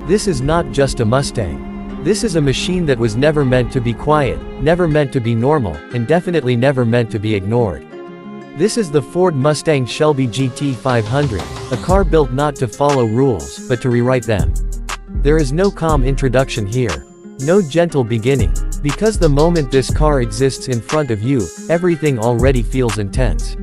This is not just a Mustang. This is a machine that was never meant to be quiet, never meant to be normal, and definitely never meant to be ignored. This is the Ford Mustang Shelby GT500, a car built not to follow rules, but to rewrite them. There is no calm introduction here. No gentle beginning. Because the moment this car exists in front of you, everything already feels intense.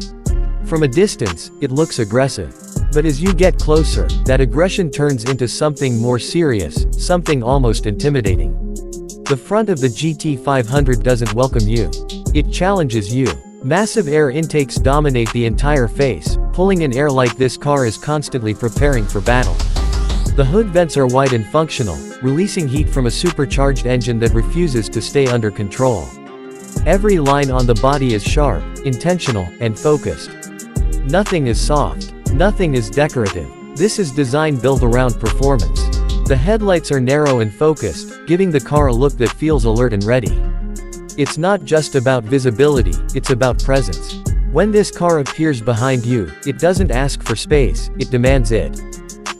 From a distance, it looks aggressive. But as you get closer, that aggression turns into something more serious, something almost intimidating. The front of the GT500 doesn't welcome you. It challenges you. Massive air intakes dominate the entire face, pulling in air like this car is constantly preparing for battle. The hood vents are wide and functional, releasing heat from a supercharged engine that refuses to stay under control. Every line on the body is sharp, intentional, and focused. Nothing is soft. Nothing is decorative. This is design built around performance. The headlights are narrow and focused, giving the car a look that feels alert and ready. It's not just about visibility, it's about presence. When this car appears behind you, it doesn't ask for space, it demands it.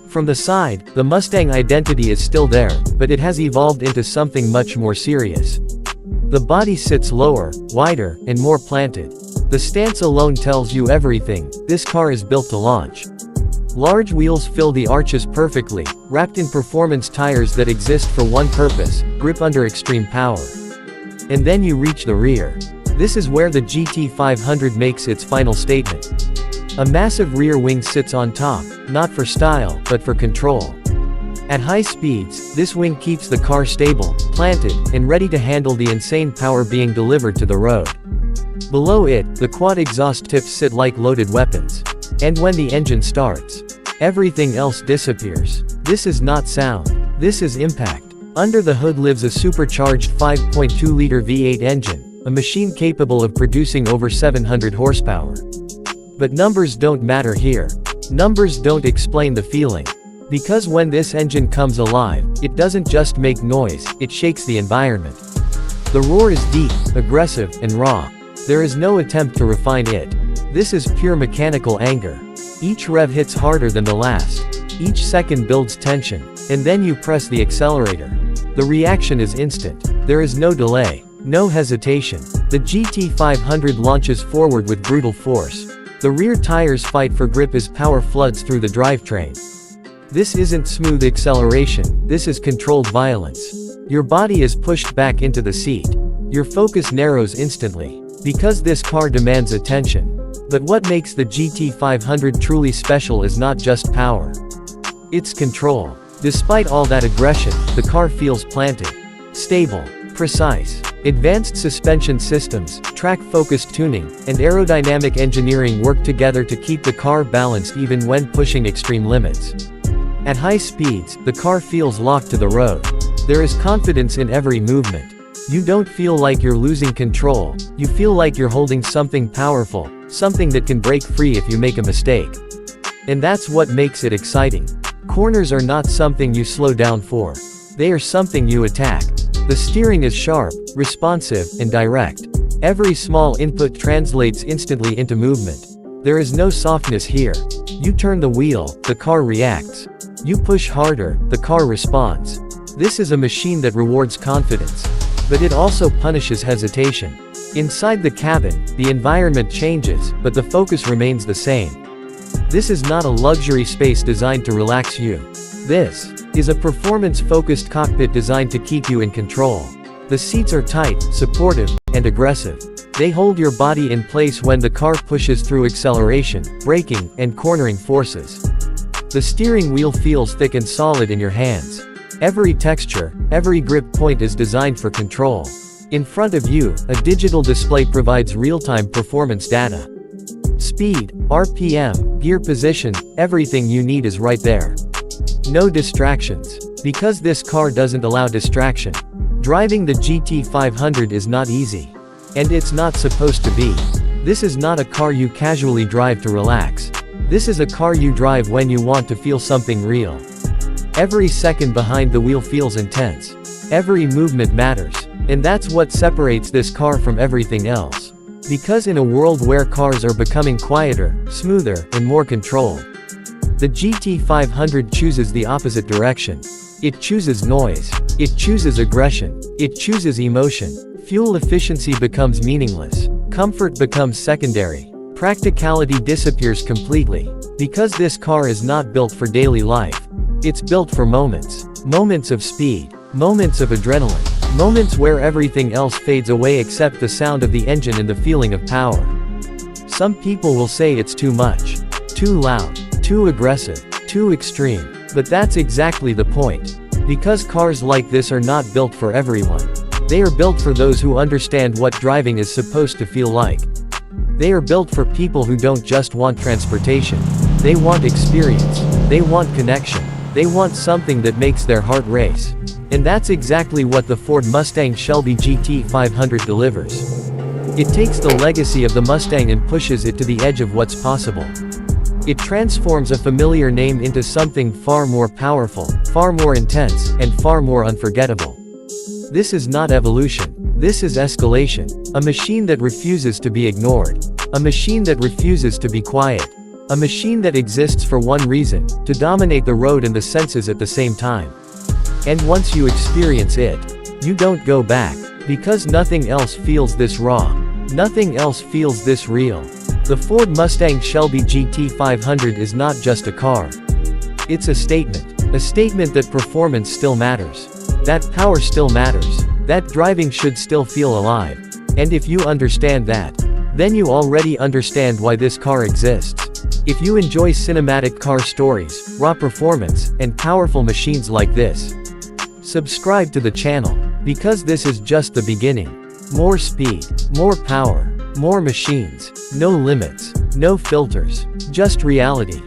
From the side, the Mustang identity is still there, but it has evolved into something much more serious. The body sits lower, wider, and more planted. The stance alone tells you everything. This car is built to launch. Large wheels fill the arches perfectly, wrapped in performance tires that exist for one purpose: grip under extreme power. And then you reach the rear. This is where the GT500 makes its final statement. A massive rear wing sits on top, not for style, but for control. At high speeds, this wing keeps the car stable, planted, and ready to handle the insane power being delivered to the road. Below it, the quad exhaust tips sit like loaded weapons. And when the engine starts, everything else disappears. This is not sound. This is impact. Under the hood lives a supercharged 5.2-liter V8 engine, a machine capable of producing over 700 horsepower. But numbers don't matter here. Numbers don't explain the feeling. Because when this engine comes alive, it doesn't just make noise, it shakes the environment. The roar is deep, aggressive, and raw. There is no attempt to refine it. This is pure mechanical anger. Each rev hits harder than the last. Each second builds tension. And then you press the accelerator. The reaction is instant. There is no delay. No hesitation. The GT500 launches forward with brutal force. The rear tires fight for grip as power floods through the drivetrain. This isn't smooth acceleration, this is controlled violence. Your body is pushed back into the seat. Your focus narrows instantly. Because this car demands attention. But what makes the GT500 truly special is not just power. It's control. Despite all that aggression, the car feels planted. Stable. Precise. Advanced suspension systems, track-focused tuning, and aerodynamic engineering work together to keep the car balanced even when pushing extreme limits. At high speeds, the car feels locked to the road. There is confidence in every movement. You don't feel like you're losing control, you feel like you're holding something powerful, something that can break free if you make a mistake. And that's what makes it exciting. Corners are not something you slow down for. They are something you attack. The steering is sharp, responsive, and direct. Every small input translates instantly into movement. There is no softness here. You turn the wheel, the car reacts. You push harder, the car responds. This is a machine that rewards confidence. But it also punishes hesitation. Inside the cabin, the environment changes, but the focus remains the same. This is not a luxury space designed to relax you. This is a performance-focused cockpit designed to keep you in control. The seats are tight, supportive, and aggressive. They hold your body in place when the car pushes through acceleration, braking, and cornering forces. The steering wheel feels thick and solid in your hands. Every texture, every grip point is designed for control. In front of you, a digital display provides real-time performance data. Speed, RPM, gear position, everything you need is right there. No distractions. Because this car doesn't allow distraction. Driving the GT500 is not easy. And it's not supposed to be. This is not a car you casually drive to relax. This is a car you drive when you want to feel something real. Every second behind the wheel feels intense. Every movement matters. And that's what separates this car from everything else. Because in a world where cars are becoming quieter, smoother, and more controlled, the GT500 chooses the opposite direction. It chooses noise. It chooses aggression. It chooses emotion. Fuel efficiency becomes meaningless. Comfort becomes secondary. Practicality disappears completely. Because this car is not built for daily life. It's built for moments. Moments of speed. Moments of adrenaline. Moments where everything else fades away except the sound of the engine and the feeling of power. Some people will say it's too much. Too loud. Too aggressive. Too extreme. But that's exactly the point. Because cars like this are not built for everyone. They are built for those who understand what driving is supposed to feel like. They are built for people who don't just want transportation. They want experience. They want connection. They want something that makes their heart race. And that's exactly what the Ford Mustang Shelby GT500 delivers. It takes the legacy of the Mustang and pushes it to the edge of what's possible. It transforms a familiar name into something far more powerful, far more intense, and far more unforgettable. This is not evolution. This is escalation. A machine that refuses to be ignored. A machine that refuses to be quiet. A machine that exists for one reason, to dominate the road and the senses at the same time. And once you experience it, you don't go back. Because nothing else feels this raw. Nothing else feels this real. The Ford Mustang Shelby GT500 is not just a car. It's a statement. A statement that performance still matters. That power still matters. That driving should still feel alive. And if you understand that, then you already understand why this car exists. If you enjoy cinematic car stories, raw performance, and powerful machines like this, subscribe to the channel. Because this is just the beginning. More speed, more power, more machines, no limits, no filters, just reality.